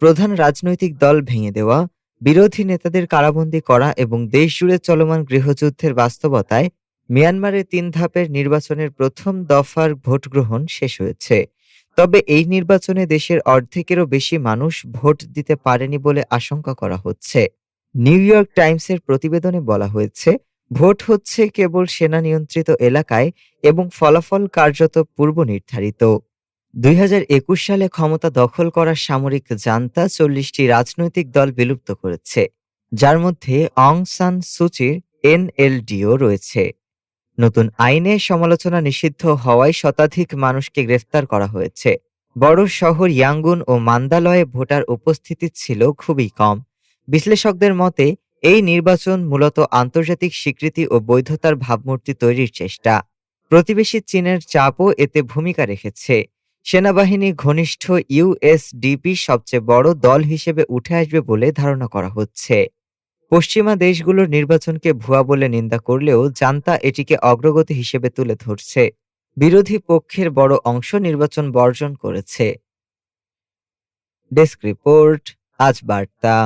প্রধান রাজনৈতিক দল ভেঙে দেওয়া, বিরোধী নেতাদের কারাবন্দী করা এবং দেশজুড়ে চলমান গৃহযুদ্ধের বাস্তবতায় মিয়ানমারে ৩ ধাপের নির্বাচনের প্রথম দফার ভোটগ্রহণ শেষ হয়েছে। তবে এই নির্বাচনে দেশের অর্ধেকেরও বেশি মানুষ ভোট দিতে পারেনি বলে আশঙ্কা করা হচ্ছে। নিউ ইয়র্ক টাইমসের প্রতিবেদনে বলা হয়েছে, ভোট হচ্ছে কেবল সেনা নিয়ন্ত্রিত এলাকায় এবং ফলাফল কার্যত পূর্ব নির্ধারিত। ২০২১ সালে ক্ষমতা দখল করা সামরিক জান্তা ৪০টি রাজনৈতিক দল বিলুপ্ত করেছে, যার মধ্যে অং সান সুচির এনএলডিও রয়েছে। নতুন আইনে সমালোচনা নিষিদ্ধ হওয়ায় শতাধিক মানুষকে গ্রেফতার করা হয়েছে। বড় শহর ইয়াঙ্গুন ও মান্দালয়ে ভোটার উপস্থিতি ছিল খুবই কম। বিশ্লেষকদের মতে, এই নির্বাচন মূলত আন্তর্জাতিক স্বীকৃতি ও বৈধতার ভাবমূর্তি তৈরির চেষ্টা। প্রতিবেশী চীনের চাপও এতে ভূমিকা রেখেছে। সেনাবাহিনী ঘনিষ্ঠ ইউএসডিপি সবচেয়ে বড় দল হিসেবে উঠে আসবে বলে ধারণা করা হচ্ছে। পশ্চিমা দেশগুলোর নির্বাচনকে ভুয়া বলে নিন্দা করলেও জান্তা এটিকে অগ্রগতি হিসেবে তুলে ধরছে। বিরোধী পক্ষের বড় অংশ নির্বাচন বর্জন করেছে। ডেস্ক রিপোর্ট, আজ বার্তা।